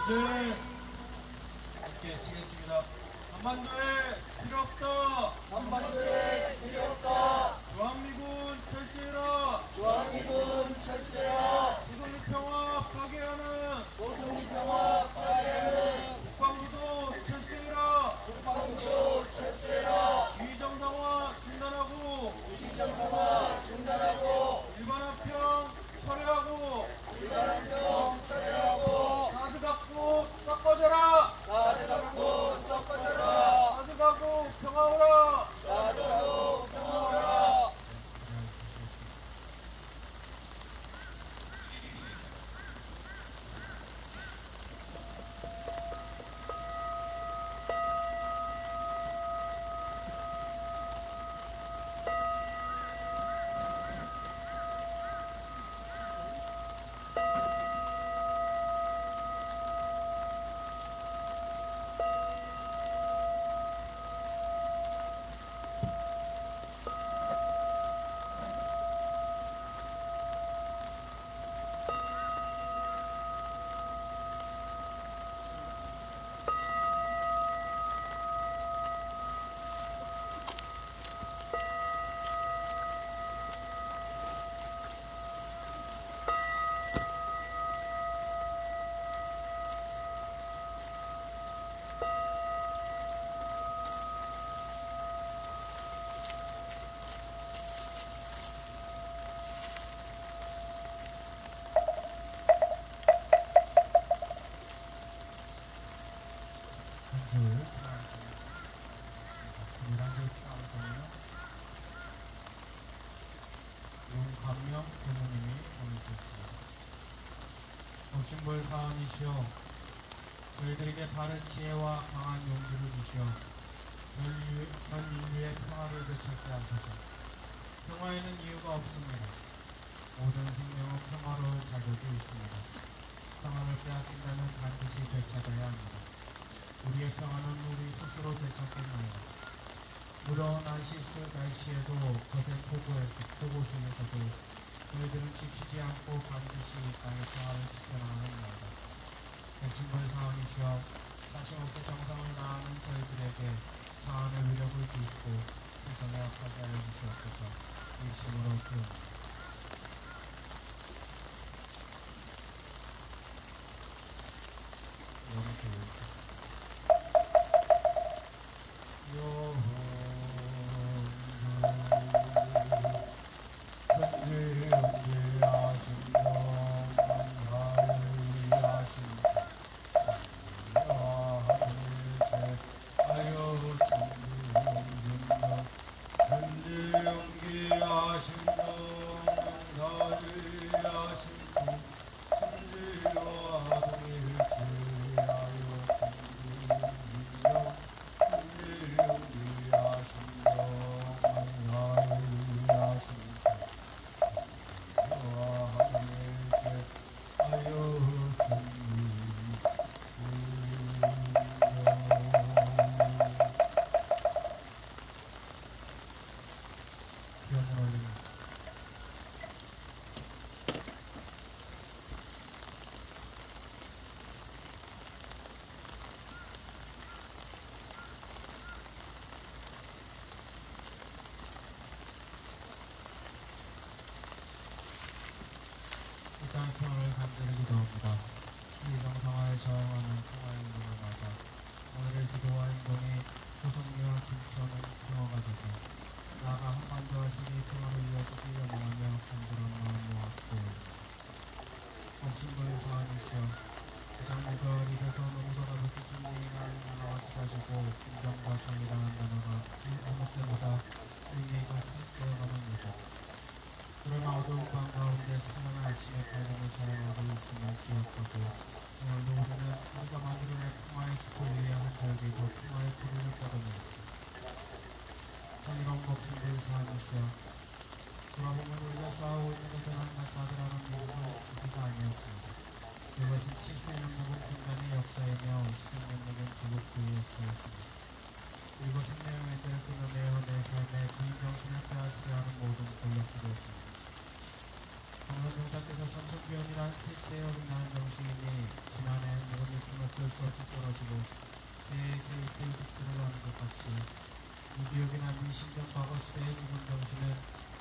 전쟁 함께 치겠습니다. 한반도에 필요 없다. 한반도에 필요 없다. 주한미군 철수해라. 주한미군 철수해라. 소송리 평화 파괴하는 소송리 평화 파괴하는 국방부도 철수해라. 국방부도 철수해라. 비정상화 중단하고 비정상화 중단하고 일반화평 철회하고 일반화평 철회하고 사드 갖고 섞어져라. 사드 갖고 섞어져라. 사드 갖고 평화오라. 사드 갖고 평화오라. 용감명 부모님이 보내주셨습니다. 오신불 사원이시여, 저희들에게 바른 지혜와 강한 용기를 주시어 전 인류의 평화를 되찾게 하소서. 평화에는 이유가 없습니다. 모든 생명은 평화로울 자격이 있습니다. 평화를 빼앗긴다면 반드시 되찾아야 합니다. 우리의 평화는 우리 스스로 되찾겠나이다. 무더운 날씨에도 거센 폭우 속에서도 저희들은 지치지 않고 반드시 이 땅의 평화를 지켜나가겠나이다. 백신벌 사원이시여, 사심없이 정성을 다하는 저희들에게 사안의 위력을 주시고 세상에 악하게 하여 주시옵소서. 일심으로 기원합니다. 영교육했습니다. 일단 평화를 간절히 기도합니다. 비정상화에 저항하는 평화의 운동을 맞아 오늘의 기도와 행동이 조선리와 김천은 평화가 되고 나아가 한반도와 세계의 평화로 이어지기 염원하며 간절한 마음으로 기도합니다. 법신부의 사안이시여, 가장 무거운 입에서 너무도 가볍게 진리가 나와 쏟아지고 인정과 정의라는 단어가 어느 때보다 의미가 되어가는 요즘. 그러나 어두운 밤 가운데 찬란한 아침의 밝음을 자랑하고 있음을 기억하고 오늘도 우리는 우리가 만들어낸 평화의 숲을 위해 한 절기고 평화의 뿌리를 뻗어냅니다. 향기로운 법신부의 사안이시여, 돌아보면 우리가 싸우고 있는 것은 한낱 사드라는 미국은 우리가 아니었습니다. 이것은 70년 묵은 분단의 역사이며 10년 묵은 조국주의 역사였습니다. 그리고 생명의 뜰을 끊어내어 내 삶의 주인 정신을 빼앗으려 하는 모든 권력들이었습니다. 정선용사께서 천천변이란 세세에 어긋나는 정신이니 지난해 묵은 잎은 어쩔 수 없이 떨어지고 새해 새잎의 잎스를 하는 것 같이 이 기억이나 미신경 과거 시대의 묵은 정신은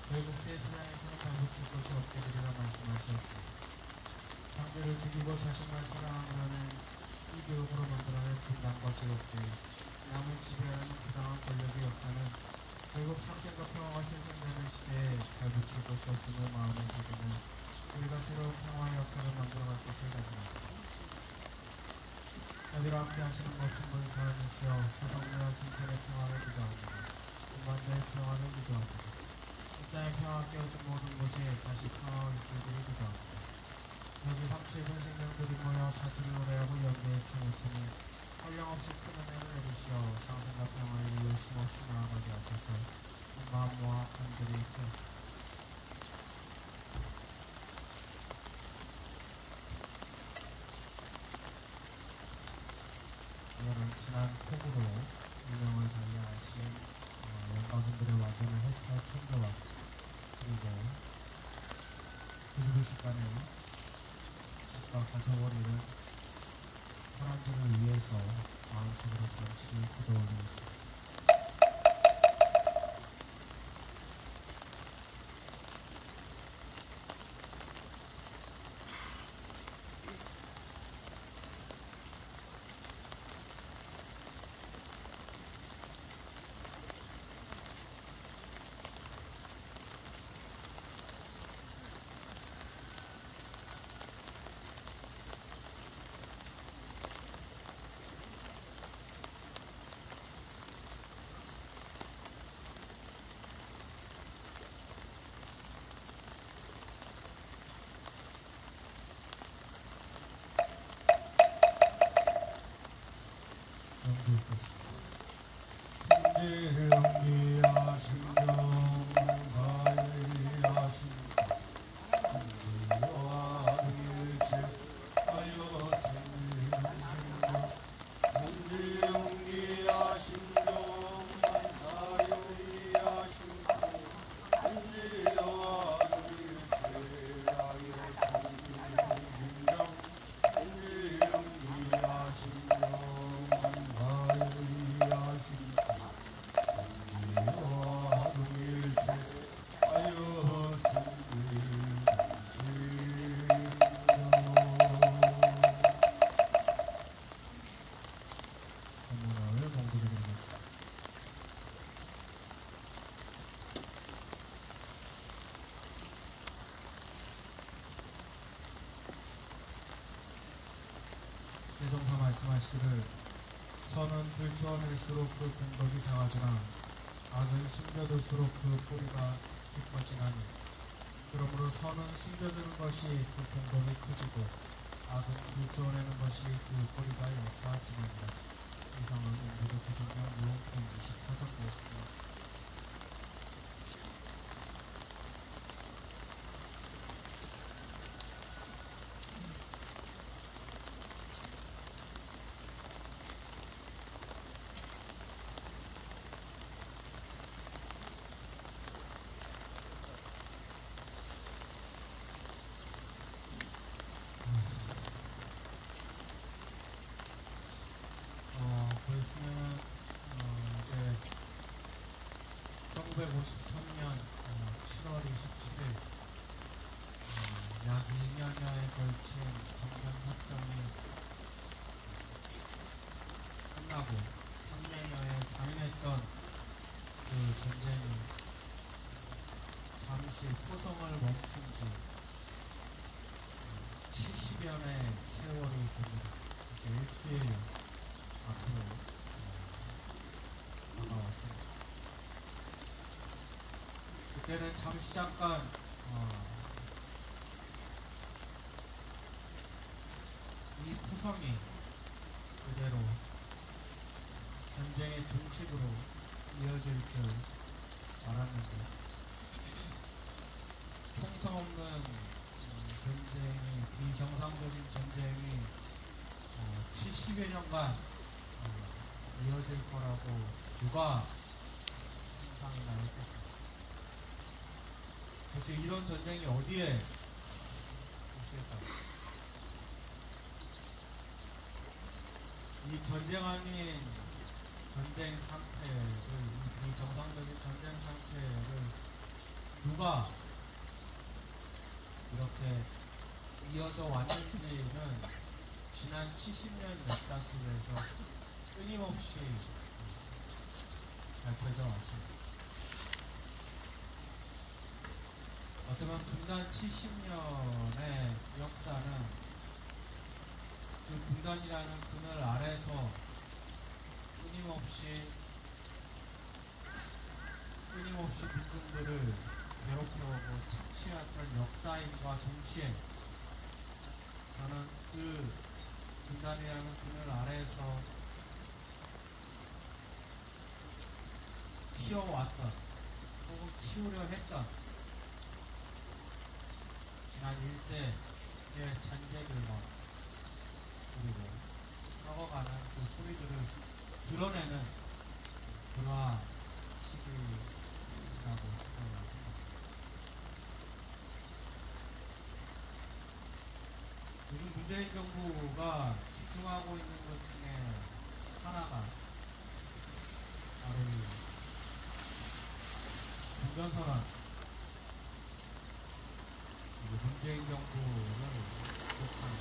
결국 새 세상에서는 발붙일 것이 없게 되리라 말씀하셨습니다. 상대를 죽이고 자신만 사랑하는 이 교육으로 만들어낸 분단과 제국주의, 남을 지배하는 부당한 권력의 역사는 결국 상생과 평화가 실현되는 시대에 발붙일 것이 없음을 마음에 새기는 우리가 새로운 평화의 역사를 만들어갈 것을 다짐합니다. 저희와 함께 하시는 멋진 분사 하시어 소성리와 김천의 평화를 기도합니다. 인간대의 평화를 기도합니다. 이 땅의 평화가 깨어진 모든 곳에 다시 평화가 있기를 기도합니다. 여기 삼치의 생명들이 모여 자주를 노래하고 연대에 춤을 추니 한량없이 큰 은혜를 내리시어 상생과 평화를 위해 쉼없이 나아가게 하소서. 마음 모아 간절히 기도합니다. 이거는 지난 폭우로 유명을 달리하신 영가분들의 와전을 해탈 천도와 그리고 90일간의 집과 가족을 잃은 사람들을 위해서 마음속으로 잠시 기도 올리겠습니다. 영주겠습니다. 천지영리하신 영사의하신 천지와 일체하여 천지영리하신 영사의하신 천지와 대종사 말씀하시기를 선은 들추어낼수록 그 공덕이 장하지나 악은 숨겨둘수록 그 뿌리가 깊어지나니 그러므로 선은 숨겨두는 것이 그 공덕이 커지고 악은 들추어내는 것이 그 뿌리가 옅어지느니라. 이상은 인도도 대종경 무용편 24장 말씀이었습니다. 보였으면 이제 1953년 7월 27일 약 2년여에 걸친 정전협정이 끝나고 3년여에 잔인했던 그 전쟁이 잠시 포성을 멈춘 지 70여의 세월이 됩니다. 이제 일주일 앞으로 다가왔습니다. 그때는 잠시 잠깐 이 포성이 그대로 전쟁의 종식으로 이어질 줄 알았는데 총성 없는 전쟁이 비정상적인 전쟁이 70여 년간 이어질 거라고 누가 상상이나 했겠습니까? 도대체 이런 전쟁이 어디에 있을까? 이 전쟁 아닌 전쟁 상태를, 이 비정상적인 전쟁 상태를 누가 이렇게 이어져 왔는지는 지난 70년 역사 속에서 끊임없이 밝혀져 왔습니다. 어쩌면 분단 70년의 역사는 그 분단이라는 그늘 아래서 끊임없이 민중들을 괴롭혀오고 착취했던 역사인과 동시에 저는 그 분단이라는 그늘 아래에서 키워왔던 혹은 키우려 했던 지난 일대의 잔재들과 그리고 썩어가는 그 뿌리들을 드러내는 그러한 시기라고 생각합니다. 요즘 문재인 정부가 집중하고 있는 것 중에 하나가 바로 이 종전선언, 그리고 문재인 정부를 욕하는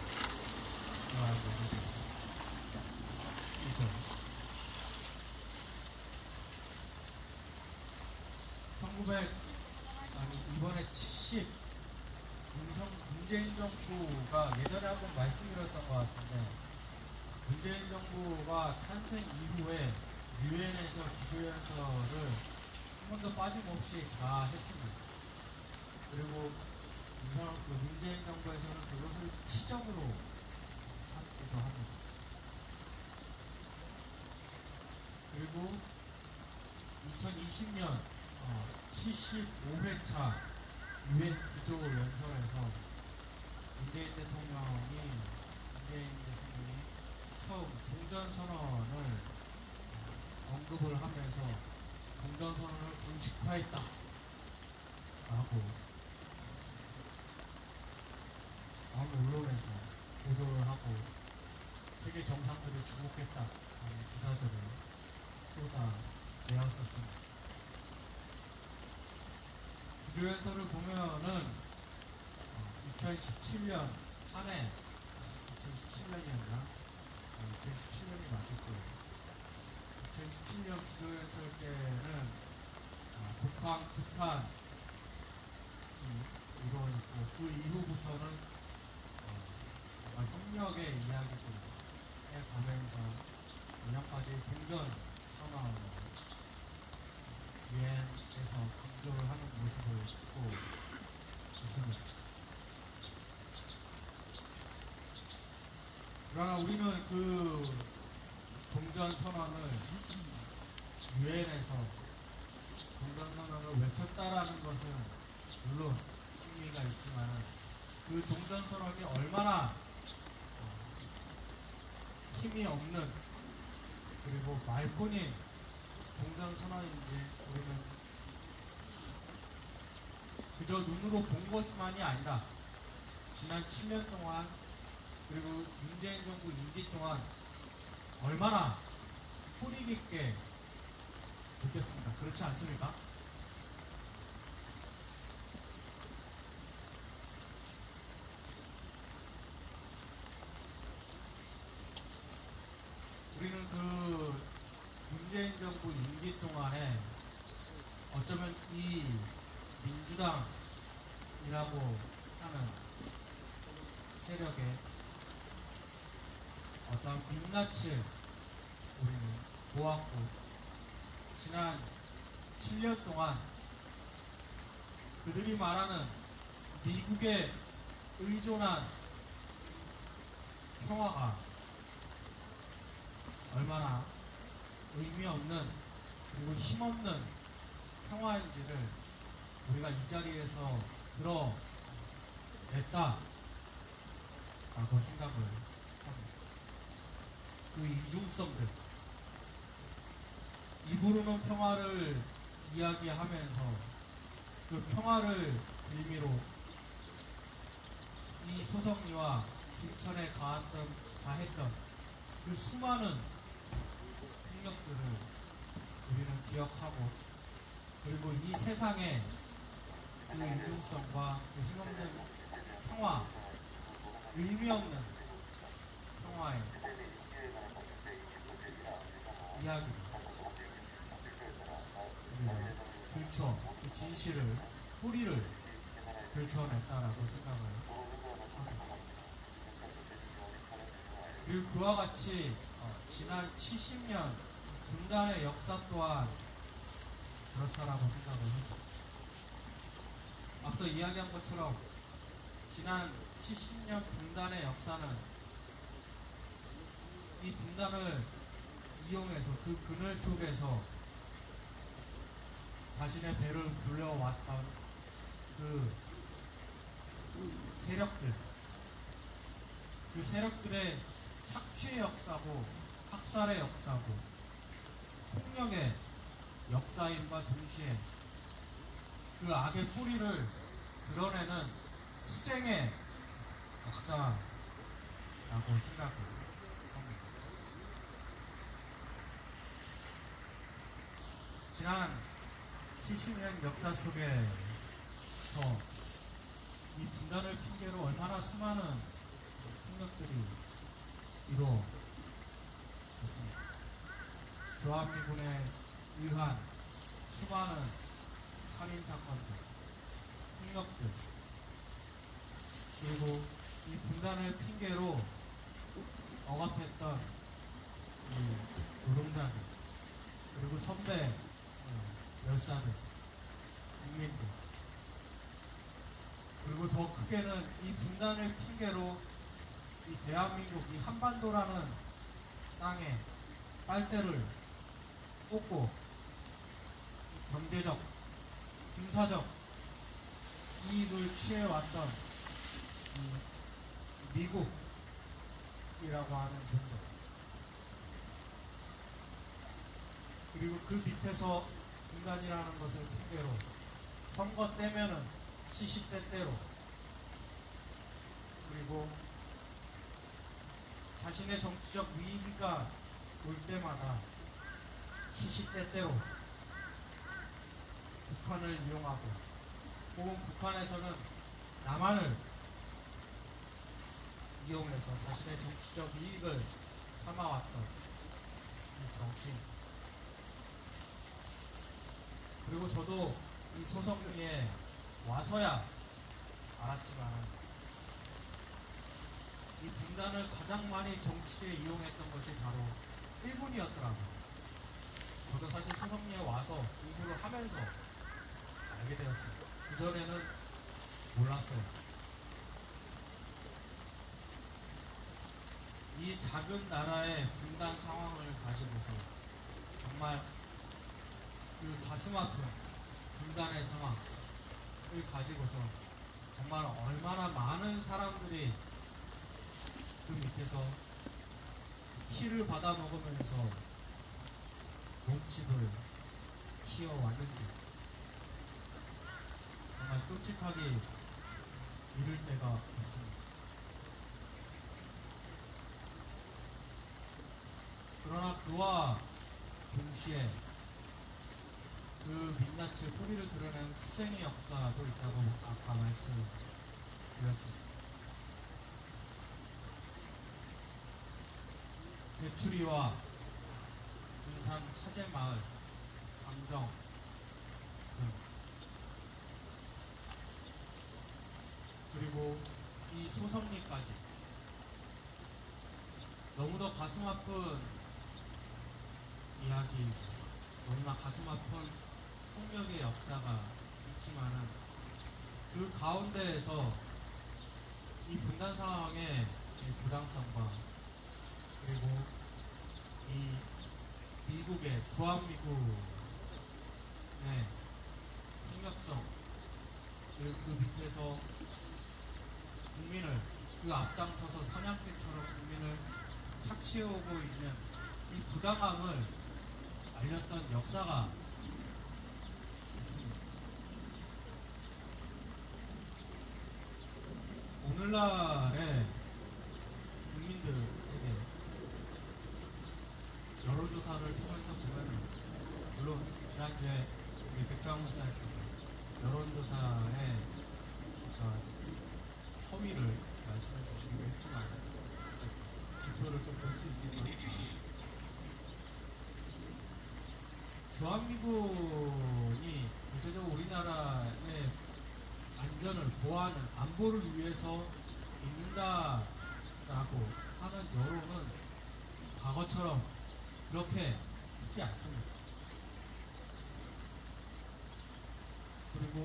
그러한 얘기입니다. 이죠. 이번에 70 문재인 정부가 예전에 한번 말씀드렸던 것 같은데, 문재인 정부가 탄생 이후에 유엔에서 기조연설을 한 번도 빠짐없이 다 했습니다. 그리고 그 문재인 정부에서는 그것을 치적으로 삼기도 합니다. 그리고 2020년 75회차 유엔 기조연설에서 문재인 대통령이 처음 종전선언을 언급을 하면서 종전선언을 공식화했다 라고 언론에서 보도를 하고 세계 정상들이 주목했다라는 기사들을 쏟아내었었습니다. 기조연설을 보면은 2017년 한 해, 2017년이었나? 2017년이 맞을 거예요. 2017년 기조연설 때는 북한, 북한이 이루어졌고, 그 이후부터는 협력의 이야기들을 해가면서 이년까지 종전 선언을 유엔에서 강조를 하는 모습을 보고 있습니다. 그러나 우리는 그 종전선언을 유엔에서 종전선언을 외쳤다라는 것은 물론 의미가 있지만 그 종전선언이 얼마나 힘이 없는 그리고 말뿐인 종전선언인지 우리는 그저 눈으로 본 것만이 아니라 지난 7년 동안 그리고 문재인 정부 임기 동안 얼마나 뿌리 깊게 느꼈습니다. 그렇지 않습니까? 우리는 그 문재인 정부 임기 동안에 어쩌면 이 민주당이라고 하는 세력의 어떤 민낯을 우리는 보았고, 지난 7년 동안 그들이 말하는 미국에 의존한 평화가 얼마나 의미 없는 그리고 힘없는 평화인지를 우리가 이 자리에서 드러냈다라고 생각을 합니다. 그 이중성들, 입으로는 평화를 이야기하면서 그 평화를 빌미로 이 소석리와 김천에 가했던 그 수많은 폭력들을 우리는 기억하고, 그리고 이 세상에 그 이중성과 그 힘없는 평화, 의미 없는 평화의 이야기를 우리가 들춰 그 진실을, 뿌리를 들춰냈다라고 생각을 합니다. 그리고 그와 같이 지난 70년 분단의 역사 또한 그렇다라고 생각을 합니다. 앞서 이야기한 것처럼 지난 70년 분단의 역사는 이 분단을 이용해서 그 그늘 속에서 자신의 배를 굴려왔던 그 세력들, 그 세력들의 착취의 역사고, 학살의 역사고, 폭력의 역사임과 동시에 그 악의 뿌리를 드러내는 투쟁의 역사라고 생각합니다. 지난 70년 역사 속에서 이 분단을 핑계로 얼마나 수많은 폭력들이 이루어졌습니다. 주한미군에 의한 수많은 살인사건들, 폭력들, 그리고 이 분단을 핑계로 억압했던 이 노동자들, 그리고 선배 열사들, 국민들, 그리고 더 크게는 이 분단을 핑계로 이 대한민국, 이 한반도라는 땅에 빨대를 꽂고 경제적, 군사적 이익을 취해왔던 이 미국이라고 하는 존재, 그리고 그 밑에서 인간이라는 것을 핑계로 선거 때면은 시시때때로, 그리고 자신의 정치적 위기가 올 때마다 시시때때로 북한을 이용하고, 혹은 북한에서는 남한을 이용해서 자신의 정치적 이익을 삼아왔던 이 정치인. 그리고 저도 이 소석리에 와서야 알았지만 이 분단을 가장 많이 정치에 이용했던 것이 바로 일본이었더라고요. 저도 사실 소석리에 와서 공부를 하면서 알게 되었습니다. 그전에는 몰랐어요. 이 작은 나라의 분단 상황을 가지고서 정말 그 가슴 아픈 분단의 상황을 가지고서 정말 얼마나 많은 사람들이 그 밑에서 피를 받아 먹으면서 몸집을 키워왔는지 정말 끔찍하게 이를 때가 없습니다. 그러나 그와 동시에 그 민낯을 뿌리를 드러낸 투쟁의 역사도 있다고 아까 말씀드렸습니다. 대추리와 군산 하재마을, 강정 등, 그리고 이 소석리까지 너무도 가슴 아픈 이야기, 너무나 가슴 아픈 폭력의 역사가 있지만은 그 가운데에서 이 분단 상황의 부당성과, 그리고 이 미국의 주한미군의 폭력성, 그리고 그 밑에서 국민을, 그 앞장서서 사냥개처럼 국민을 착취해오고 있는 이 부당함을 알렸던 역사가 있습니다. 오늘날의 국민들에게 여론조사를 통해서 보면, 물론 지난주에 우리 백장 목사님께서 여론조사의 허위를 말씀해 주시기도 했지만 지표를 좀 볼 수 있기도 했지만, 주한미군이 대체적으로 우리나라의 안전을 보호하는 안보를 위해서 있는다라고 하는 여론은 과거처럼 그렇게 있지 않습니다. 그리고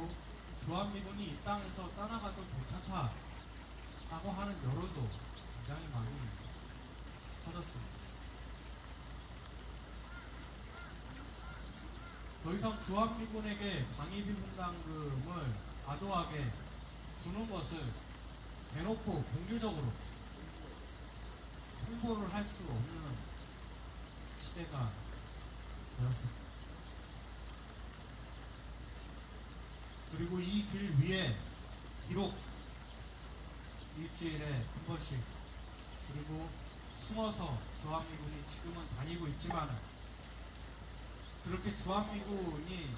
주한미군이 이 땅에서 떠나가도 괜찮다라고 하는 여론도 굉장히 많이 퍼졌습니다. 더 이상 주한미군에게 방위비분담금을 과도하게 주는 것을 대놓고 공개적으로 홍보를 할 수 없는 시대가 되었습니다. 그리고 이 길 위에 비록 일주일에 한 번씩, 그리고 숨어서 주한미군이 지금은 다니고 있지만, 그렇게 주한미군이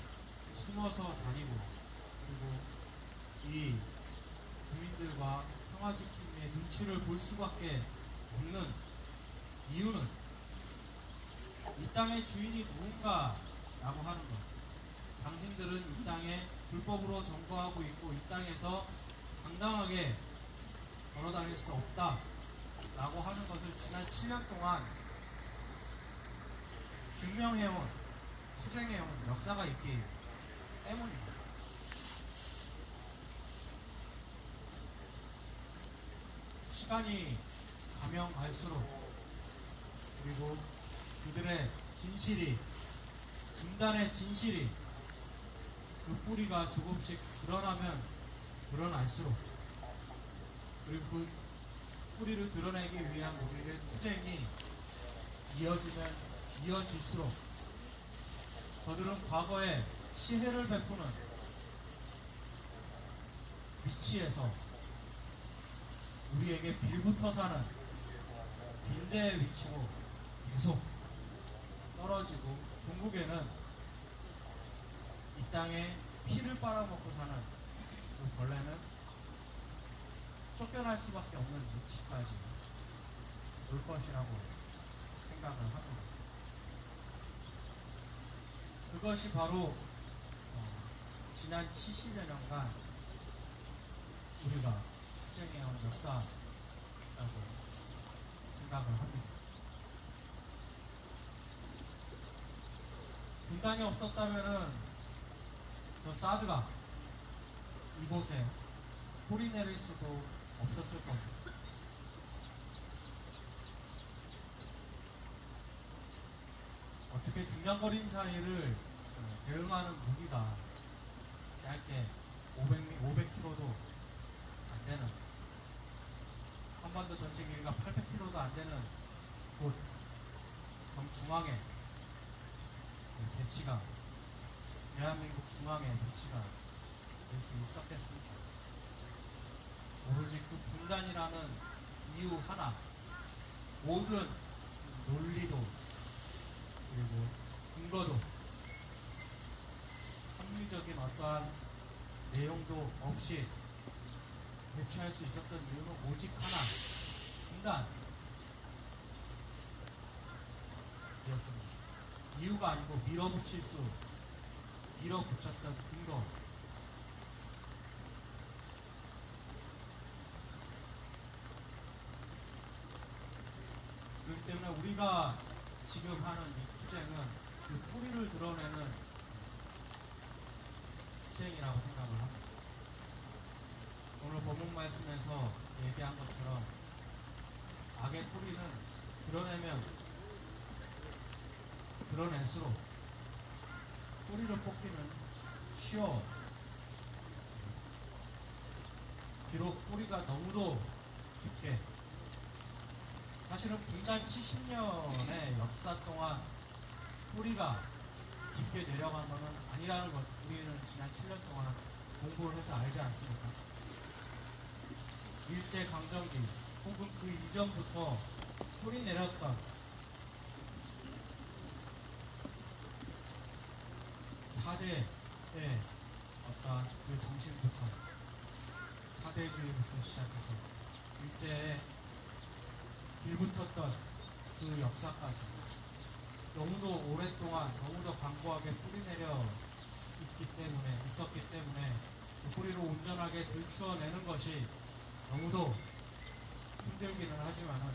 숨어서 다니고, 그리고 이 주민들과 평화지킴의 눈치를 볼 수밖에 없는 이유는 이 땅의 주인이 누군가라고 하는 것. 당신들은 이 땅에 불법으로 점거하고 있고 이 땅에서 당당하게 걸어다닐 수 없다라고 하는 것을 지난 7년 동안 증명해온, 수정해온 역사가 있기 때문입니다. 시간이 가면 갈수록, 그리고 그들의 진실이, 분단의 진실이, 그 뿌리가 조금씩 드러나면 드러날수록, 그리고 그 뿌리를 드러내기 위한 우리의 투쟁이 이어지면 이어질수록, 저들은 과거에 시해를 베푸는 위치에서 우리에게 빌붙어 사는 빈대의 위치로 계속 떨어지고, 종국에는 이 땅에 피를 빨아먹고 사는 그 벌레는 쫓겨날 수밖에 없는 위치까지 올 것이라고 생각을 합니다. 그것이 바로 지난 70여 년간 우리가 투쟁해온 역사라고 생각을 합니다. 분단이 없었다면은 저 사드가 이곳에 뿌리 내릴 수도 없었을 겁니다. 어떻게 중량거린 사이를 대응하는 무기가 얇게 500km도 안 되는, 한반도 전체 길이가 800km도 안 되는 곳 정중앙에 배치가, 대한민국 중앙에 배치가 될 수 있었겠습니까? 오로지 그 분단이라는 이유 하나, 모든 논리도 그리고 근거도 합리적인 어떠한 내용도 없이 대처할 수 있었던 이유는 오직 하나, 분단이었습니다. 이유가 아니고 밀어붙였던 근거. 그렇기 때문에 우리가 지금 하는 이 투쟁은 그 뿌리를 드러내는 투쟁이라고 생각을 합니다. 오늘 본문 말씀에서 얘기한 것처럼 악의 뿌리는 드러내면 드러낼수록 뿌리를 뽑기는 쉬워. 비록 뿌리가 너무도 깊게, 사실은 분단 70년의 역사 동안 뿌리가 깊게 내려간 것은 아니라는 것, 우리는 지난 7년 동안 공부를 해서 알지 않습니까? 일제강점기 혹은 그 이전부터 뿌리 내렸던 4대의 어떤 그 정신부터, 4대주의부터 시작해서 일제에 빌붙었던 그 역사까지 너무도 오랫동안 너무도 광고하게 뿌리내려 있었기 때문에 그 뿌리로 온전하게 들추어내는 것이 너무도 힘들기는 하지만은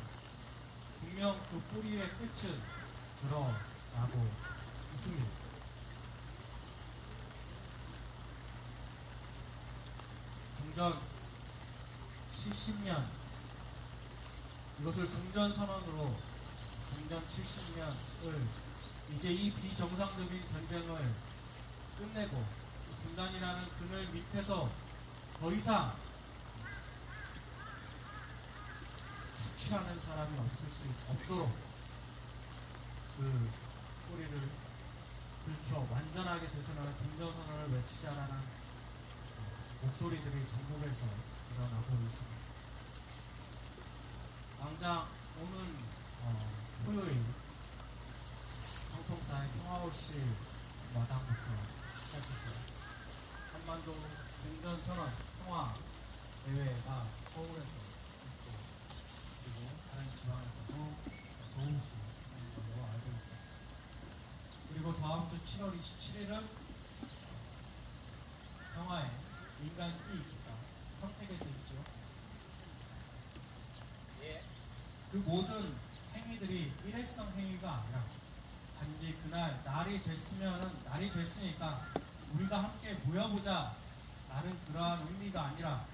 분명 그 뿌리의 끝은 드러나고 있습니다. 종전 70년, 이것을 종전선언으로 종전 70년을 이제 이 비정상적인 전쟁을 끝내고 분단이라는 그늘 밑에서 더 이상 착취하는 사람이 없도록 그 뿌리를 완전하게 들춰나는 종전선언을 외치자라는 목소리들이 전국에서 일어나고 있습니다. 당장 오는 토요일 방통사의 평화호실 마당부터 시작해서 한반도 종전선언 평화 대회가 서울에서 있고, 그리고 다른 지방에서도 조금씩 있는 걸로 알고 있습니다. 그리고 다음 주 7월 27일은 평화의 인간 띠입니다. 평택에서 있죠. 그 모든 행위들이 일회성 행위가 아니라 단지 그날 날이 됐으니까 우리가 함께 모여보자 라는 그러한 의미가 아니라,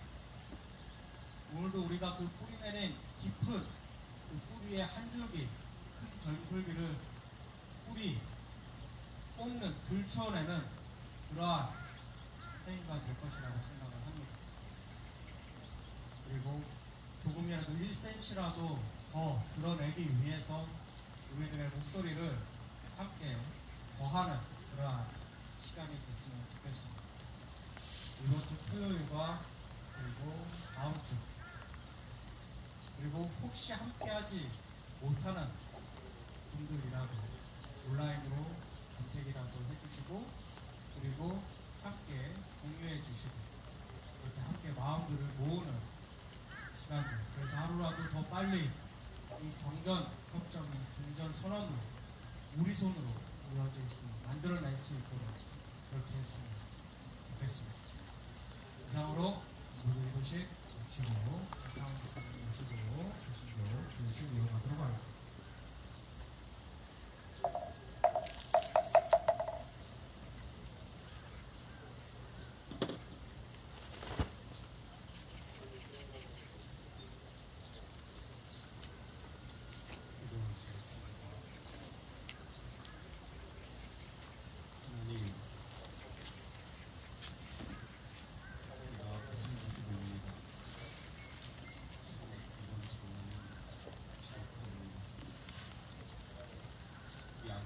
오늘도 우리가 그 뿌리내린 깊은 그 뿌리의 한 줄기, 큰 덩굴기를 뿌리 뽑는, 들추어내는 그러한 행위가 될 것이라고 생각을 합니다. 그리고 조금이라도 1cm라도 더 드러내기 위해서 우리들의 목소리를 함께 더하는 그러한 시간이 됐으면 좋겠습니다. 이번 주 토요일과 그리고 다음 주, 그리고 혹시 함께하지 못하는 분들이라도 온라인으로 검색이라도 해주시고, 그리고 함께 공유해 주시고, 이렇게 함께 마음들을 모으는 시간들, 그래서 하루라도 더 빨리 이 정전 협정이 종전 선언으로 우리 손으로 이루어질 수, 만들어낼 수 있도록 그렇게 했으면 좋겠습니다. 이상으로 모두 이도식 마치고 다음 교수님 모시고 교수님 이어가도록 하겠습니다.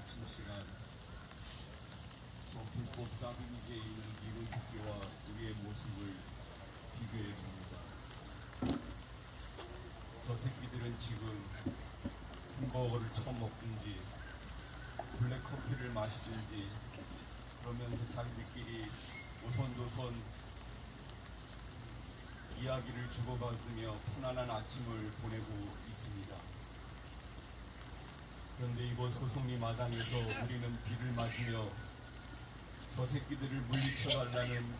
아침 시간 저 불법 쌍둥이에 있는 미군 새끼와 우리의 모습을 비교해 봅니다. 저 새끼들은 지금 햄버거를 처먹든지 블랙커피를 마시든지 그러면서 자기들끼리 오손도손 이야기를 주고받으며 편안한 아침을 보내고 있습니다. 그런데 이곳 소송리 마당에서 우리는 비를 맞으며 저 새끼들을 물리쳐달라는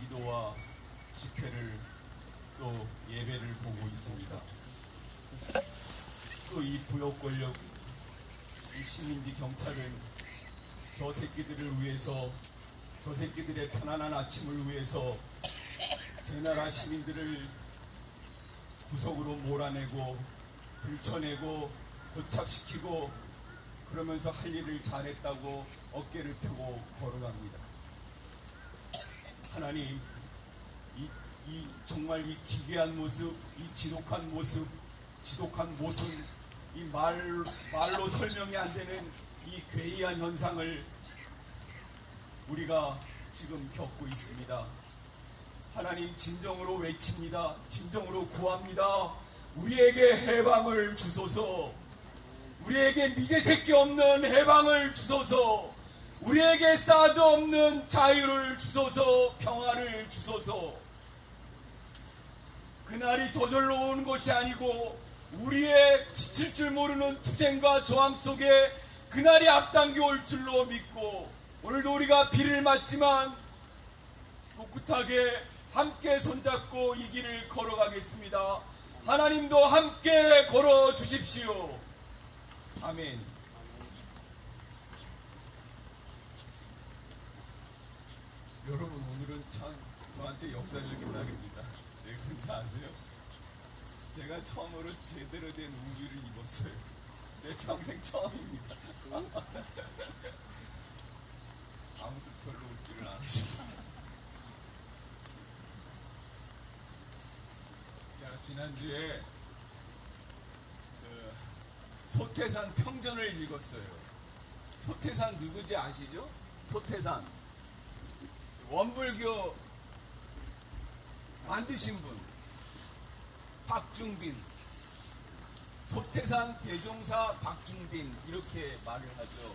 기도와 집회를 또 예배를 보고 있습니다. 또 이 부역 권력, 이 시민지 경찰은 저 새끼들을 위해서, 저 새끼들의 편안한 아침을 위해서 제 나라 시민들을 구석으로 몰아내고 들쳐내고 도착시키고 그러면서 할 일을 잘했다고 어깨를 펴고 걸어갑니다. 하나님, 정말 이 기괴한 모습, 이 지독한 모습, 이 말로 설명이 안 되는 이 괴이한 현상을 우리가 지금 겪고 있습니다. 하나님 진정으로 외칩니다. 진정으로 구합니다. 우리에게 해방을 주소서. 우리에게 미제새끼 없는 해방을 주소서. 우리에게 사드 없는 자유를 주소서. 평화를 주소서. 그날이 저절로 오는 것이 아니고 우리의 지칠 줄 모르는 투쟁과 저항 속에 그날이 앞당겨 올 줄로 믿고, 오늘도 우리가 비를 맞지만 꿋꿋하게 함께 손잡고 이 길을 걸어가겠습니다. 하나님도 함께 걸어 주십시오. 아멘. 여러분, 오늘은 참 저한테 역사적인 날입니다. 왜 그런지 아세요? 제가 처음으로 제대로 된 우비를 입었어요. 내 평생 처음입니다. 아무도 별로 웃지를 않으시다. 제가 지난주에 소태산 평전을 읽었어요. 소태산 누구지 아시죠? 소태산 원불교 만드신 분 박중빈, 소태산 대종사 박중빈 이렇게 말을 하죠.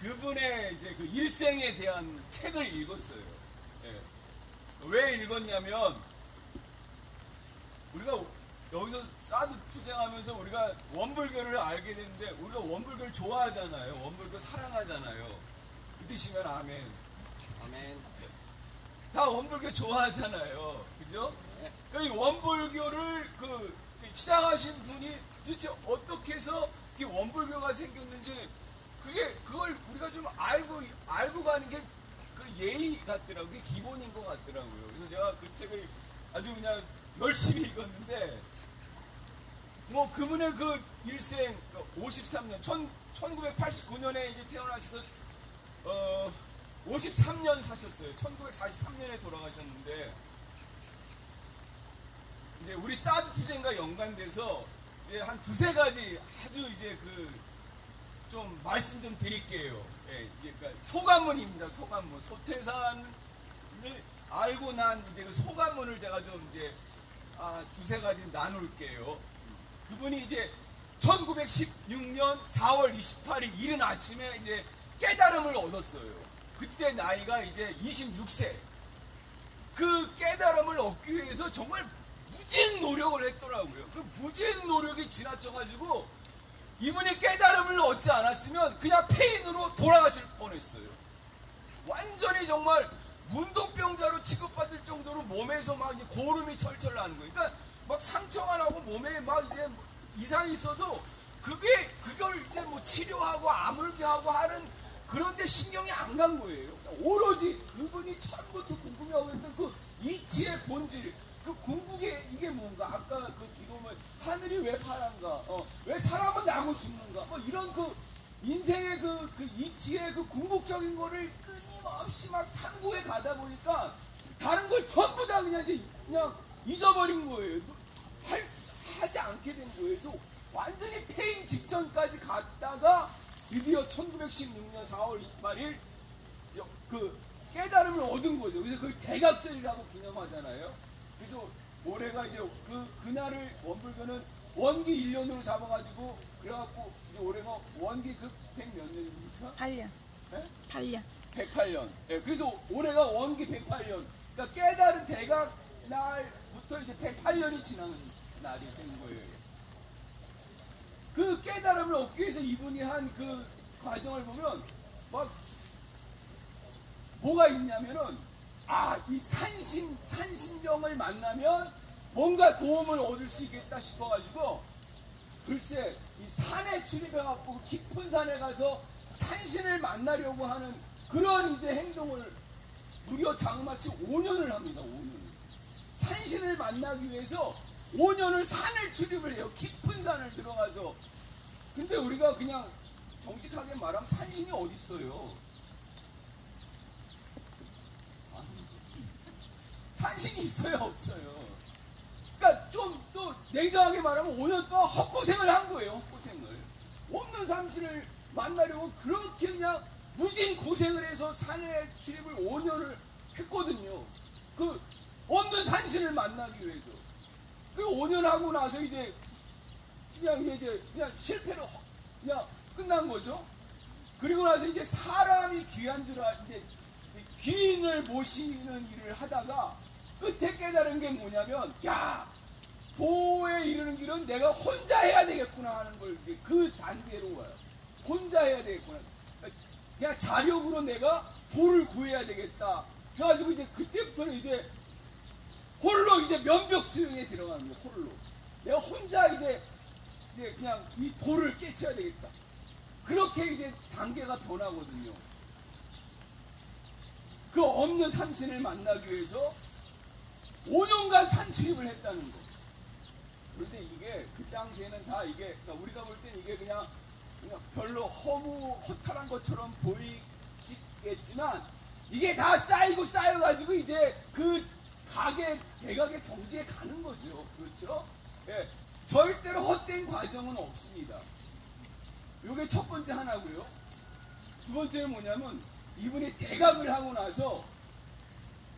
그분의 이제 그 일생에 대한 책을 읽었어요. 예. 왜 읽었냐면, 우리가 여기서 사드 투쟁하면서 우리가 원불교를 알게 됐는데, 우리가 원불교를 좋아하잖아요. 원불교 사랑하잖아요. 믿으시면 아멘. 아멘. 다 원불교 좋아하잖아요. 그죠? 그 원불교를 시작하신 분이 도대체 어떻게 해서 이 원불교가 생겼는지, 그걸 우리가 좀 알고 가는 게 그 예의 같더라고요. 그게 기본인 것 같더라고요. 그래서 제가 그 책을 아주 그냥 열심히 읽었는데, 뭐 그분의 그 일생 53년 1989년에 이제 태어나셔서 53년 사셨어요. 1943년에 돌아가셨는데, 이제 우리 사드 투쟁과 연관돼서 이제 한 두세 가지 아주 이제 좀 말씀 좀 드릴게요. 예, 그러니까 소감문입니다. 소감문. 소태산을 알고 난 이제 그 소감문을 제가 좀 이제 두세 가지 나눌게요. 그분이 이제 1916년 4월 28일 이른 아침에 이제 깨달음을 얻었어요. 그때 나이가 이제 26세. 그 깨달음을 얻기 위해서 정말 무진 노력을 했더라고요. 그 무진 노력이 지나쳐가지고 이분이 깨달음을 얻지 않았으면 그냥 폐인으로 돌아가실 뻔했어요. 완전히 정말 문둥병자로 취급받을 정도로 몸에서 막 이제 고름이 철철 나는 거예요. 그러니까 막 상처가 나고 몸에 막 이제 이상이 있어도 그걸 이제 뭐 치료하고 아물게 하고 하는 그런데 신경이 안 간 거예요. 오로지 그분이 처음부터 궁금해하고 있던 그 이치의 본질, 그 궁극의 이게 뭔가, 아까 그 기도문 하늘이 왜 파란가, 왜 사람은 나고 죽는가, 뭐 이런 그 인생의 그 이치의 그 궁극적인 거를 끊임없이 막 탐구해 가다 보니까 다른 걸 전부 다 그냥 잊어버린 거예요. 하지 않게 된 거예요. 그래서 완전히 폐인 직전까지 갔다가 드디어 1916년 4월 28일 그 깨달음을 얻은 거죠. 그래서 그걸 대각절이라고 기념하잖아요. 그래서 올해가 이제 그날을 원불교는 원기 1년으로 잡아가지고, 그래갖고 이제 올해가 원기 그 100 몇 년입니까? 8년. 네? 8년. 108년. 네, 그래서 올해가 원기 108년. 그러니까 깨달은 대각 날부터 이제 108년이 지나는 날이 된 거예요. 그 깨달음을 얻기 위해서 이분이 한 그 과정을 보면 막 뭐가 있냐면은, 이 산신령을 만나면 뭔가 도움을 얻을 수 있겠다 싶어가지고, 글쎄 이 산에 출입해갖고 깊은 산에 가서 산신을 만나려고 하는 그런 이제 행동을 무려 장마치 5년을 합니다. 5년. 산신을 만나기 위해서 5년을 산을 출입을 해요. 깊은 산을 들어가서. 근데 우리가 그냥 정직하게 말하면 산신이 어디 있어요? 산신이 있어요, 없어요? 그러니까 좀 또 냉정하게 말하면 5년 동안 헛고생을 한 거예요. 헛고생을. 없는 산신을 만나려고 그렇게 그냥 무진 고생을 해서 산에 출입을 5년을 했거든요. 그 없는 산신을 만나기 위해서. 그 5년 하고 나서 이제 그냥 실패로 그냥 끝난 거죠. 그리고 나서 이제 사람이 귀한 줄 이제 귀인을 모시는 일을 하다가 끝에 깨달은 게 뭐냐면, 야, 도에 이르는 길은 내가 혼자 해야 되겠구나 하는 걸 그 단계로 와요. 혼자 해야 되겠구나. 그냥 자력으로 내가 도를 구해야 되겠다. 그래가지고 이제 그때부터는 이제 홀로 이제 면벽 수행에 들어가는 거예요. 홀로. 내가 혼자 이제 그냥 이 도를 깨쳐야 되겠다. 그렇게 이제 단계가 변하거든요. 그 없는 산신을 만나기 위해서 5년간 산출입을 했다는 거. 그런데 이게 그 당시에는 다 이게, 그러니까 우리가 볼 땐 이게 그냥 별로 허탈한 것처럼 보이겠지만, 이게 다 쌓여가지고 이제 그 대각의 경지에 가는 거죠. 그렇죠? 예. 절대로 헛된 과정은 없습니다. 요게 첫 번째 하나고요. 두 번째는 뭐냐면, 이분이 대각을 하고 나서,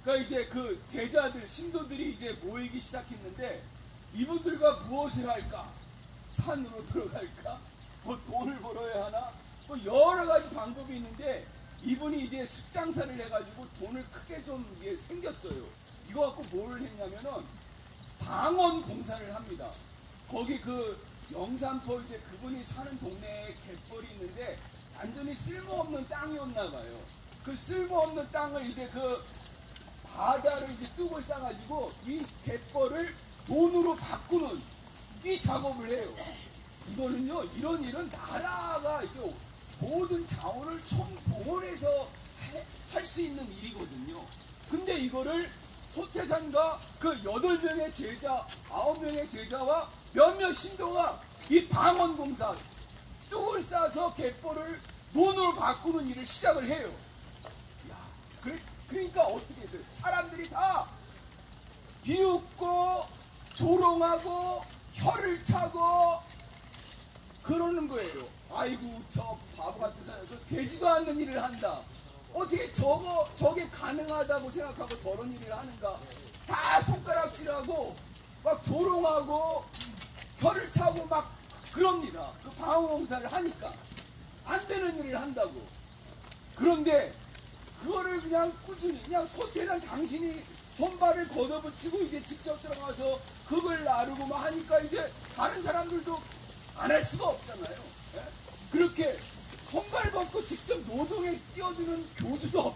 그러니까 이제 그 제자들, 신도들이 이제 모이기 시작했는데, 이분들과 무엇을 할까? 산으로 들어갈까? 뭐 돈을 벌어야 하나? 뭐 여러 가지 방법이 있는데, 이분이 이제 숫장사를 해가지고 돈을 크게 좀 이게 생겼어요. 이거 갖고 뭘 했냐면은 방언 공사를 합니다. 거기 그 영산포 이제 그분이 사는 동네에 갯벌이 있는데 완전히 쓸모없는 땅이었나 봐요. 그 쓸모없는 땅을 이제 그 바다를 이제 뚝을 싸가지고 이 갯벌을 돈으로 바꾸는 이 작업을 해요. 이거는요, 이런 일은 나라가 이제 모든 자원을 총동원해서 할 수 있는 일이거든요. 근데 이거를 소태산과 그 8명의 제자, 9명의 제자와 몇몇 신도가 이 방언공사, 뚝을 싸서 갯벌을 논으로 바꾸는 일을 시작을 해요. 야, 그러니까 어떻게 했어요? 사람들이 다 비웃고 조롱하고 혀를 차고 그러는 거예요. 아이고, 저 바보 같은 사람, 저 되지도 않는 일을 한다. 어떻게 저게 가능하다고 생각하고 저런 일을 하는가. 다 손가락질하고 막 조롱하고 혀를 차고 막 그럽니다. 그 방어공사를 하니까 안 되는 일을 한다고. 그런데 그거를 그냥 꾸준히 그냥 소태산 당신이 손발을 걷어붙이고 이제 직접 들어가서 그걸 나르고 막 하니까 이제 다른 사람들도 안 할 수가 없잖아요. 예? 그렇게 손발 벗고 직접 노동에 뛰어드는 교주도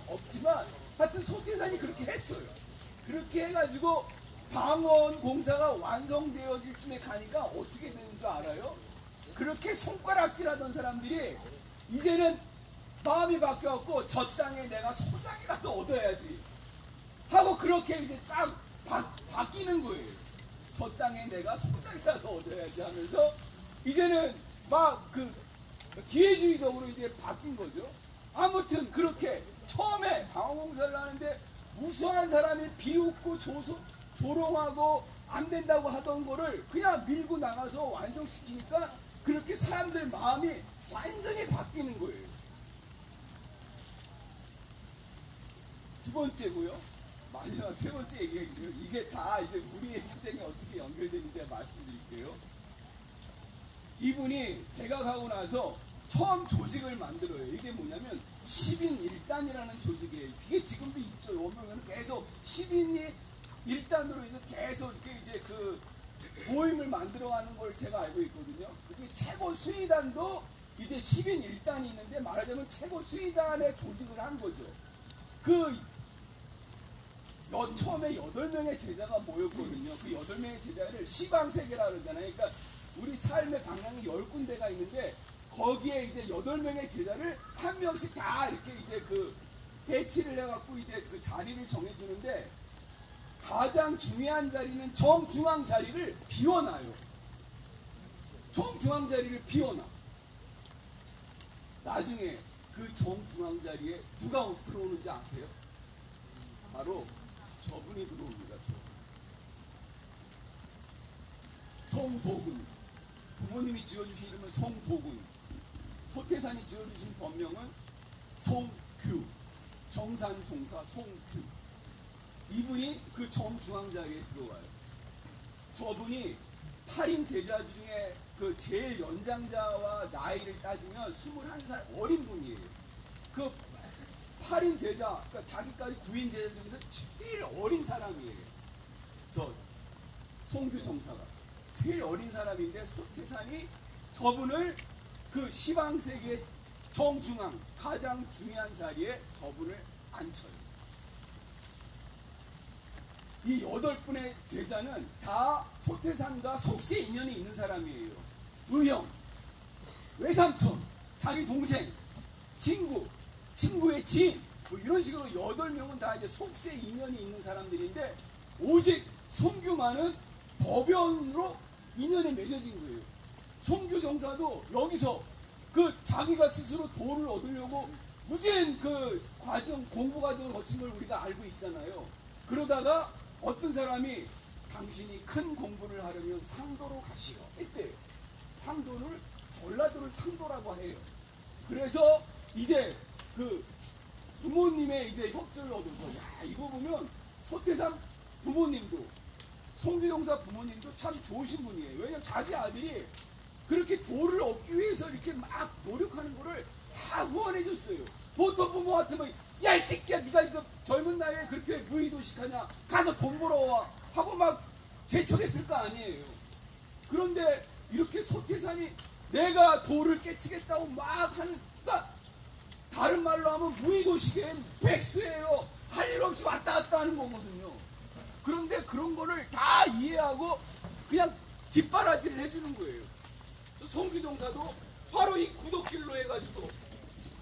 없지만 하여튼 소태산이 그렇게 했어요. 그렇게 해가지고 방언 공사가 완성되어질 쯤에 가니까 어떻게 되는 줄 알아요? 그렇게 손가락질하던 사람들이 이제는 마음이 바뀌었고 저 땅에 내가 소장이라도 얻어야지 하고 그렇게 이제 딱 바뀌는 거예요. 저 땅에 내가 소장이라도 얻어야지 하면서 이제는 막 그 기회주의적으로 이제 바뀐 거죠. 아무튼 그렇게 처음에 방어공사를 하는데 무수한 사람이 비웃고 조롱하고 안 된다고 하던 거를 그냥 밀고 나가서 완성시키니까 그렇게 사람들 마음이 완전히 바뀌는 거예요. 두 번째고요. 마지막 세 번째 얘기예요. 이게 다 이제 우리의 인생에 어떻게 연결되는지 말씀드릴게요. 이분이 대각하고 나서 처음 조직을 만들어요. 이게 뭐냐면 10인 1단이라는 조직이에요. 이게 지금도 있죠. 보면 계속 10인이 1단으로 해서 계속 이렇게 이제 그 모임을 만들어가는 걸 제가 알고 있거든요. 그게 최고 수의단도 이제 10인 1단이 있는데 말하자면 최고 수의단의 조직을 한 거죠. 처음에 8명의 제자가 모였거든요. 그 8명의 제자를 시방세계라 그러잖아요. 그러니까 우리 삶의 방향이 10군데가 있는데 거기에 이제 8명의 제자를 한 명씩 다 이렇게 이제 그 배치를 해갖고 이제 그 자리를 정해주는데 가장 중요한 자리는 정중앙 자리를 비워놔요. 정중앙 자리를 비워놔. 나중에 그 정중앙 자리에 누가 들어오는지 아세요? 바로 저분이 들어옵니다. 송도군. 부모님이 지어주신 이름은 송도군. 소태산이 지어주신 법명은 송규. 정산종사 송규. 이분이 그 정중앙 자리에 들어와요. 저분이 8인 제자 중에 그 제일 연장자와 나이를 따지면 21살 어린 분이에요. 그 8인 제자, 그러니까 자기까지 9인 제자 중에서 제일 어린 사람이에요. 저 송규 종사가 제일 어린 사람인데 소태산이 저분을 그 시방세계의 정중앙 가장 중요한 자리에 저분을 앉혀요. 이 8분의 제자는 다 소태산과 속세 인연이 있는 사람이에요. 의형, 외삼촌, 자기 동생, 친구, 친구의 지인, 뭐 이런 식으로 8명은 다 이제 속세 인연이 있는 사람들인데 오직 송규만은 법연으로 인연이 맺어진 거예요. 송규 정사도 여기서 그 자기가 스스로 도를 얻으려고 무진 그 과정, 공부 과정을 거친 걸 우리가 알고 있잖아요. 그러다가 어떤 사람이 당신이 큰 공부를 하려면 상도로 가시오 했대요. 상도를 전라도를 상도라고 해요. 그래서 이제 그 부모님의 이제 협조를 얻은 거야. 이거 보면 소태산 부모님도 송규종사 부모님도 참 좋으신 분이에요. 왜냐면 자기 아들이 그렇게 도를 얻기 위해서 이렇게 막 노력하는 거를 다 후원해 줬어요. 보통 부모 같으면 야 이 새끼야 네가 이거 젊은 나이에 그렇게 무의도식하냐 가서 돈 벌어와 하고 막 재촉했을 거 아니에요. 그런데 이렇게 소태산이 내가 도를 깨치겠다고 막 하는, 그러니까 다른 말로 하면 무의도식엔 백수예요. 할 일 없이 왔다 갔다 하는 거거든요. 그런데 그런 거를 다 이해하고 그냥 뒷바라지를 해주는 거예요. 송기동사도 바로 이 구독길로 해가지고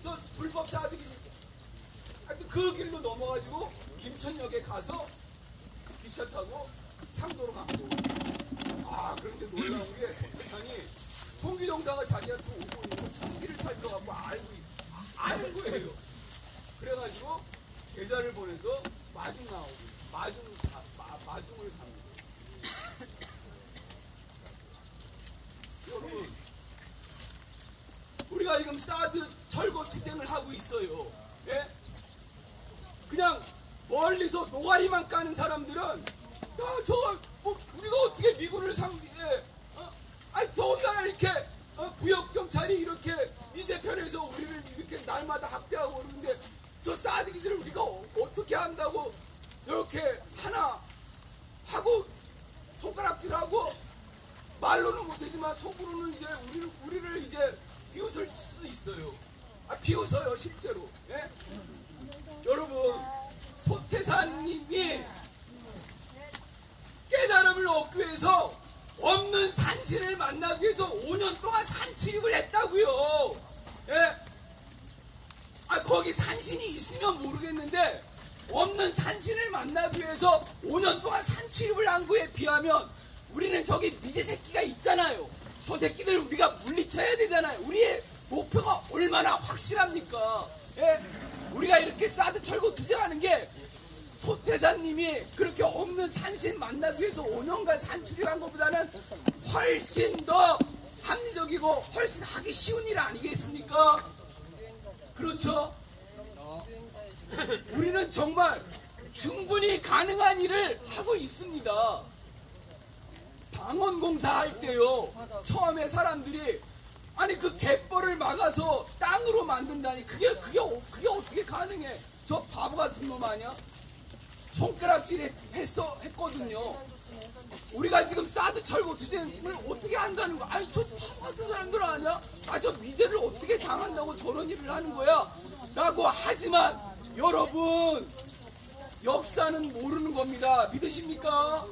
저 불법 사득이 하여튼 그 길로 넘어가지고 김천역에 가서 기차 타고 상도로 간 거고. 아 그런데 놀라운 게 세상이 송기동사가 자기한테 오고 있는 거 전기를 살펴갖고 아는 거예요. 그래가지고 제자를 보내서 마중 나오고 마중을 갑니다. 여러분 우리가 지금 사드 철거 투쟁을 하고 있어요. 예? 그냥 멀리서 노가리만 까는 사람들은 우리가 어떻게 미군을 상대해? 아니 더군다나 이렇게 부역 경찰이 이렇게 이재편에서 우리를 이렇게 날마다 학대하고 그러는데 저 사드 기지를 우리가 어떻게 한다고 이렇게 하나 하고 손가락질하고 말로는 못하지만 속으로는 이제 우리를 이제 비웃을 수도 있어요. 비웃어요 실제로. 예? 여러분 소태산님이 깨달음을 얻기 위해서 없는 산신을 만나기 위해서 5년 동안 산출입을 했다고요. 예? 거기 산신이 있으면 모르겠는데 없는 산신을 만나기 위해서 5년 동안 산출입을 한 거에 비하면 우리는 저기 미제 새끼가 있잖아요. 저 새끼들 우리가 물리쳐야 되잖아요. 우리의 목표가 얼마나 확실합니까? 예? 우리가 이렇게 사드 철거 투쟁하는 게 소태산님이 그렇게 없는 산신 만나기 위해서 5년간 산출입한 것보다는 훨씬 더 합리적이고 훨씬 하기 쉬운 일 아니겠습니까? 그렇죠? 우리는 정말 충분히 가능한 일을 하고 있습니다. 방언공사 할 때요, 처음에 사람들이 아니 그 갯벌을 막아서 땅으로 만든다니 그게 어떻게 가능해? 저 바보 같은 놈 아니야? 손가락질 했거든요. 우리가 지금 사드 철거 투쟁을 어떻게 한다는 거야? 아니 저 바보 같은 사람들 아니야? 저 미제를 어떻게 당한다고 저런 일을 하는 거야? 라고 하지만 여러분 역사는 모르는 겁니다. 믿으십니까?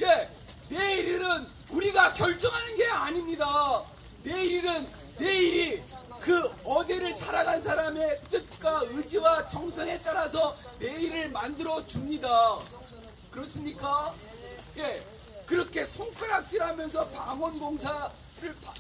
예, 내일은 우리가 결정하는 게 아닙니다. 내일이 그 어제를 살아간 사람의 뜻과 의지와 정성에 따라서 내일을 만들어 줍니다. 그렇습니까? 예, 그렇게 손가락질하면서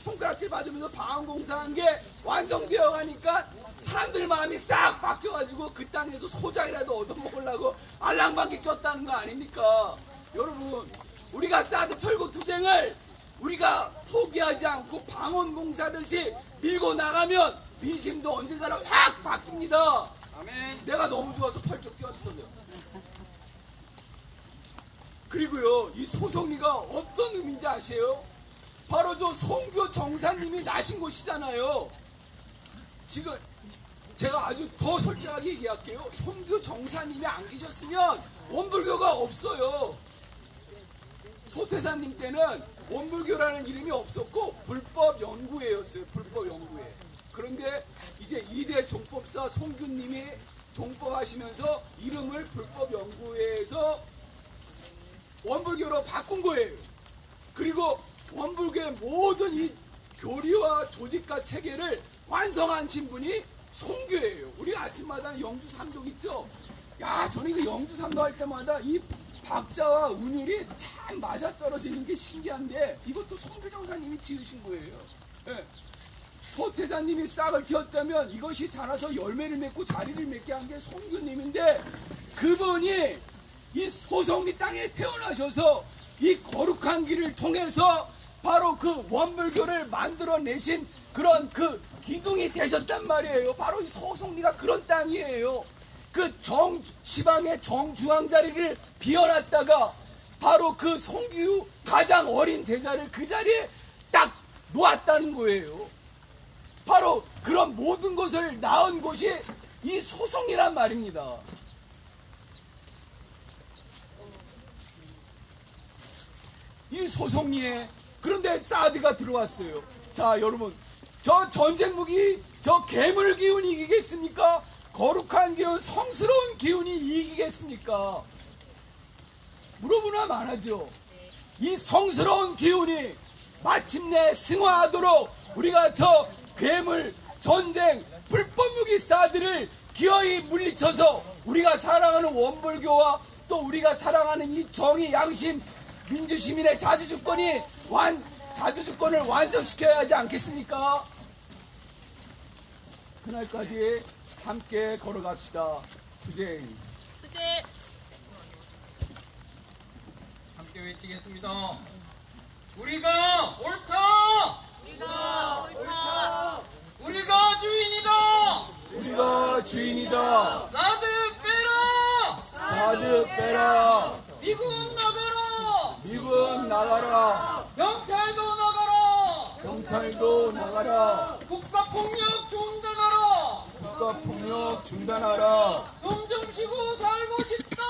손가락질 받으면서 방언공사한 게 완성되어 가니까 사람들 마음이 싹 바뀌어가지고 그 땅에서 소장이라도 얻어먹으려고 알랑방귀 꼈다는 거 아닙니까? 여러분, 우리가 사드 철거 투쟁을 우리가 포기하지 않고 방언공사듯이 밀고 나가면 민심도 언젠가는 확 바뀝니다. 아멘. 내가 너무 좋아서 펄쩍 뛰었어요. 그리고요, 이 소송리가 어떤 의미인지 아세요? 바로 저 송교 정사님이 나신 곳이잖아요. 지금 제가 아주 더 솔직하게 얘기할게요. 송교 정사님이 안 계셨으면 원불교가 없어요. 소태사님 때는 원불교라는 이름이 없었고 불법연구회였어요. 불법연구회. 그런데 이제 2대 종법사 송규님이 종법하시면서 이름을 불법연구회에서 원불교로 바꾼 거예요. 그리고 원불교의 모든 이 교리와 조직과 체계를 완성하신 분이 송교예요. 우리 아침마다 영주 삼독 있죠? 야, 저는 이거 영주 삼독 할 때마다 이 박자와 운율이 참 맞아떨어지는 게 신기한데 이것도 송교 정사님이 지으신 거예요. 예. 소태사님이 싹을 틔웠다면 이것이 자라서 열매를 맺고 자리를 맺게 한 게 송교님인데, 그분이 이 소송리 땅에 태어나셔서 이 거룩한 길을 통해서 바로 그 원불교를 만들어내신 그런 그 기둥이 되셨단 말이에요. 바로 이 소송리가 그런 땅이에요. 그 시방의 정중앙 자리를 비워놨다가 바로 그 송규 가장 어린 제자를 그 자리에 딱 놓았다는 거예요. 바로 그런 모든 것을 낳은 곳이 이 소송리란 말입니다. 이 소송리에 그런데 사드가 들어왔어요. 자, 여러분, 저 전쟁 무기, 저 괴물 기운이 이기겠습니까? 거룩한 기운, 성스러운 기운이 이기겠습니까? 물어보나 말하죠. 이 성스러운 기운이 마침내 승화하도록 우리가 저 괴물, 전쟁, 불법 무기 사드를 기어이 물리쳐서 우리가 사랑하는 원불교와 또 우리가 사랑하는 이 정의, 양심, 민주시민의 자주주권을 완성시켜야 하지 않겠습니까? 그날까지 함께 걸어갑시다. 투쟁. 함께 외치겠습니다. 우리가 옳다. 우리가 주인이다. 우리가 주인이다. 사드 빼라. 사드 빼라. 미군 나가라. 미군 나가라. 경찰도 나가라. 경찰도 나가라. 국가폭력 중단하라. 국가폭력 중단하라. 숨 좀 쉬고 살고 싶다.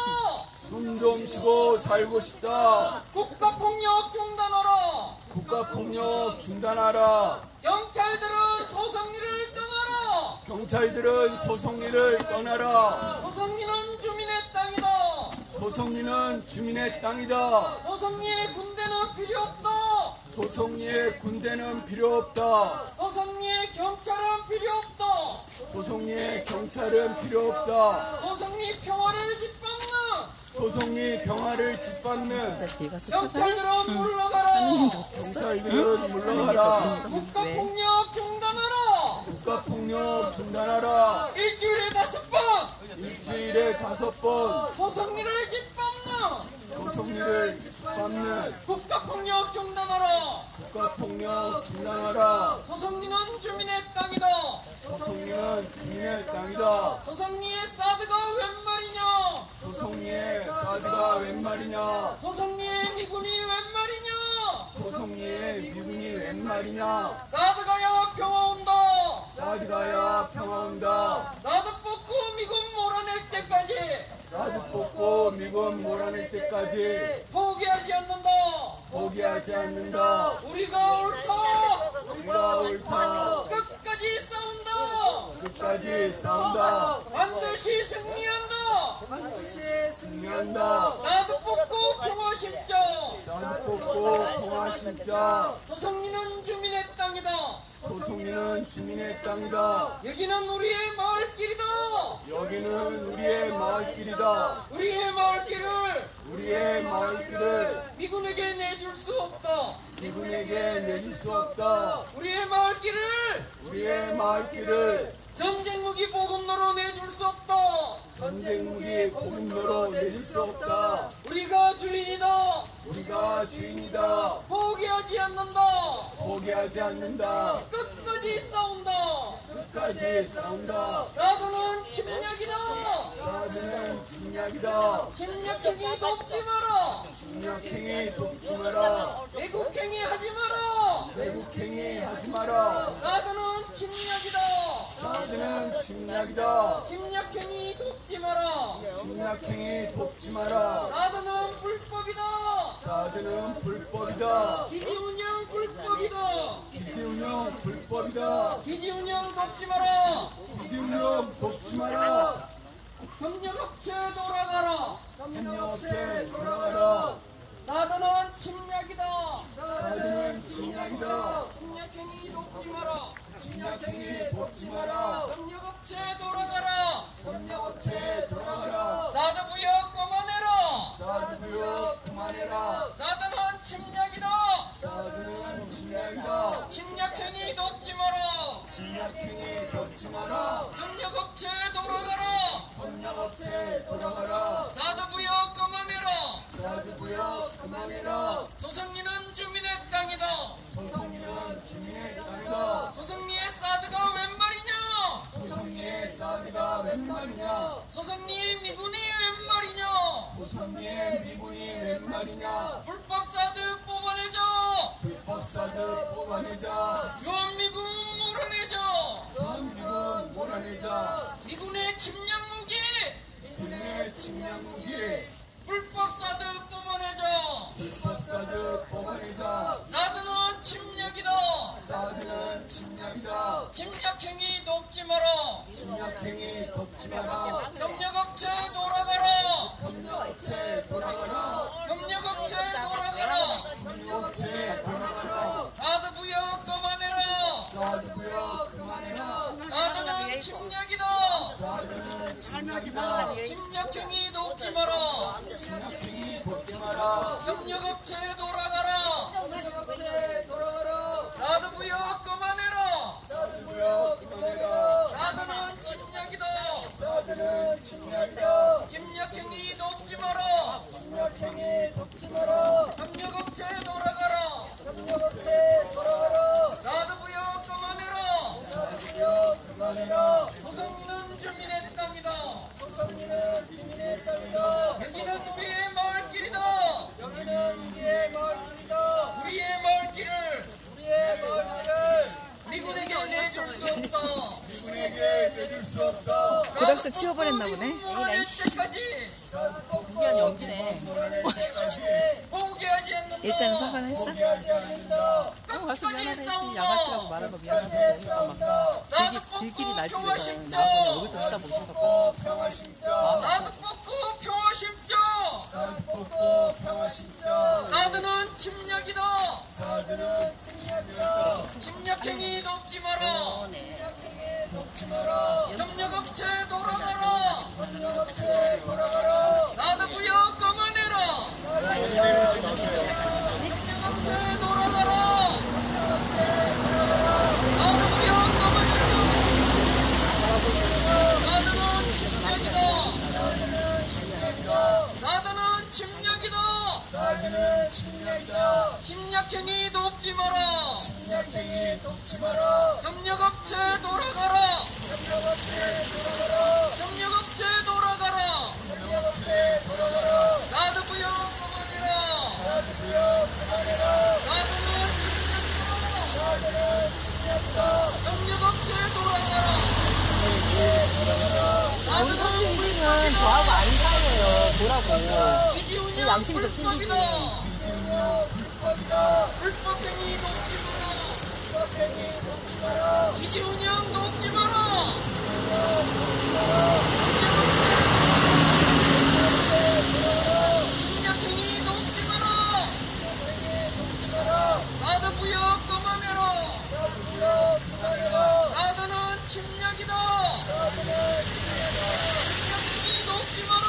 숨 좀 쉬고 살고 싶다. 국가폭력 중단하라. 국가폭력 중단하라. 경찰들은 소송리를 떠나라. 경찰들은 소송리를 떠나라. 소송리는 주민의 땅이다. 소송리는 주민의 땅이다. 소송리의 군대는 필요 없다. 소송리의 군대는 필요 없다. 소송리의 경찰은 필요 없다. 소송리의 경찰은 필요 없다. 소송리 평화를 짓밟는 소송리 평화를 짓밟는 경찰들은 물러가라. 경찰들은 물러가라. 국가폭력 중단하라. 국가폭력 중단하라. 일주일에 5번 일주일에 5번 소송리를 짓밟는 소송리를 짓밟는 국가폭력 중단하라. 국가폭력 중단하라. 소송리는 주민의 땅이다. 소송리는 주민의 땅이다. 소송리의 사드가 웬 말이냐. 소송리의 사드가 웬 말이냐. 소송리의 미군이 웬 말이냐. 소송리의 미군이 웬 말이냐. 사드가야 평화 온다. 사드가야 평화 온다. 사드 뽑고 미군 몰아낼 때까지 사드 뽑고 미군 몰아낼 때까지 포기하지 않는다. 포기하지 않는다. 우리가 옳다. 우리가 옳다. 끝까지 싸운다. 끝까지 싸운다. 반드시 승리한다. 승리한다. 사드 뽑고 평화 심자. 사드 뽑고 평화 심자. 소송리는 주민의 땅이다. 소송리는 주민의 땅이다. 여기는 우리의 마을길이다. 여기는 우리의 마을길이다. 우리의 마을길을 미군에게 내줄 수 없다. 미군에게 내줄 수 없다. 우리의 마을길을 전쟁 무기 보급로로 내줄 수 없다. 전쟁 무기 보급로로 내줄 수 없다. 우리가 주인이다. 우리가 주인이다. 포기하지 않는다. 포기하지 않는다. 끝까지 싸운다. 끝까지 싸운다. 사드는 침략이다. 사드는 침략이다. 침략행위 돕지 마라. 침략행위 돕지 마라. 왜곡행위 하지 마라. 외국행위 하지 마라. 사드는 침략이다. 사드는 침략이다. 침략행위 돕지 마라. 침략행위 돕지 마라. 사드는 불법이다. 사드는 불법이다. 기지운영 불법이다. 기지운영 불법이다. 기지운영 돕지 마라. 기지운영 돕지 마라. 협력업체 돌아가라. 협력업체 돌아가라. 사드는 침략이다. 사드는 침략이다. 침략행위 돕지 마라. 침략행위 돕지 마라. 협력업체 돌아가라. 협력업체 돌아가라. 사드 부역 그만해라. 사드 부역 그만해라. 사드는 침략이다. 사드는 침략이다. 침략행위 돕지 마라. 침략행위 돕지 마라. 협력업체 돌아가라. 협력업체 돌아가라. 사드 부역 그만해라. 사드 부역 그만해라. 소성리는 주민의 땅이다. 소송리는 주민의 땅이다. 소성리의 사드가 웬 말이냐. 소송리의 사드가 웬 말이냐. 소성리 미군이 웬 말이냐. 소송리의 미군이 웬 말이냐. 불법 사드 뽑아내자. 불법 사드 뽑아내자. 주한미군 몰아내자. 주한미군 몰아내자. 미군의 침략 무기. 국내 침략 무기. 불법 사드 뽑아내자. 불법 사드 뽑아내자. 사드는 침략이다. 사드는 침략이다. 침략행위 돕지 마라. 침략행위 돕지 마라. 협력업체 돌아가라. 협력업체 돌아가라. 협력업체 돌아가라. 협력업체 돌아가라. 사드 부역 그만해라. 사드 부역 그만해라. 사드는 침략이다. 사드는 침략이다. 침략행위 돕지 마라. 침략행위 돕지 마라. 협력업체 돌아가라. 협력업체 돌아가라. 사드 부역 그만해라. 사드 부역 그만해라. 사드는 침략이다. 사드는 침략이다. 침략행위 돕지 마라. 침략행위 돕지 마라. 협력업체 돌아가라. 협력업체 돌아가라. 사드 부역 그만해라. 사드 부역 그만해라. 소성리는 주민의 땅이다. 소성리는 주민의 땅이다. 여기는 우리의 마을길이다. 여기는 우리의 마을이다. 우리의 마을길을 우리의 마을을 미군에게 내줄 수 없다. 미군에게 내줄 수 없다. 고등학생 치워버렸나 보네. 몰아낼 때까지 그냥 연기네. 몰아낼 때까지 포기하지 않는다. 일단 사과했어? 포기하지 않는다. 가서 끝까지 미안하다 했지. 싸운다. 양아치라고 말하고 미안하다 끝까지 했으니까 막 싸운다. 나도 들끼리 날 평화 죽여서 심자. 나보고 얼굴도 쳐다보고 평화 심자. 나도 뽑고 평화 심자. 사드 뽑고 평화 심자. 사드는 침략이다. 사드는 침략이다. 침략행위 돕지 마라. 돕지 마라. 협력업체 돌아가라. 협력업체 돌아가라. 나도 부역 그만해라. 협력업체 돌아가라. 나도 부역 그만해라. 사드는 침략이다. 사드는 침략이다. 사드는 침략이다. 침략행위 돕지 마라. 침략행위 돕지 마라. 협력업체 돌아가라. 협력업체 돌아가라. 협력업체 돌아가라. 협력업체 돌아가라. 나도 부역 그만해라. 사드 부역 그만해라. 사드는 침략이다. 사드는 침략이다. 협력업체 돌아가라. 우리 삼촌이는 저하고 안 사요. 뭐라고. 이지훈이 양심이 더 불법이다. 기증력 불법이다. 불법행위 돕지 마라. 불법행위 돕지 마라. 이지훈이 돕지 마라. 침략행위 돕지 마라. 나도 부역 그만해라. 나도는 침략이다. 침략행위 돕지 마라.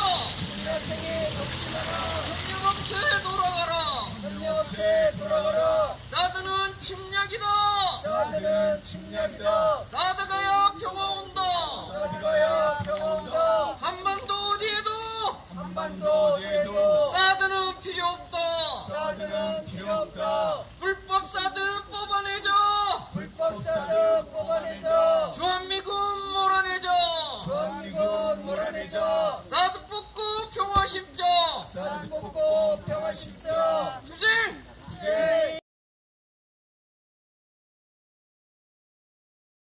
협력업체 돌아가라. 협력업체 돌아가라. 사드는 침략이다. 사드는 침략이다. 사드가야 평화 온다. 사드가야 평화 온다. 한반도 어디에도 한반도 어디에도 사드는 필요 없다. 없다. 불법 사드 뽑아내자. 불법 사드 뽑아내자. 주한미군 몰아내자. 주한미군 몰아내자. 사드 뽑고 평화 심자. 사드 뽑고 평화 심자. 투쟁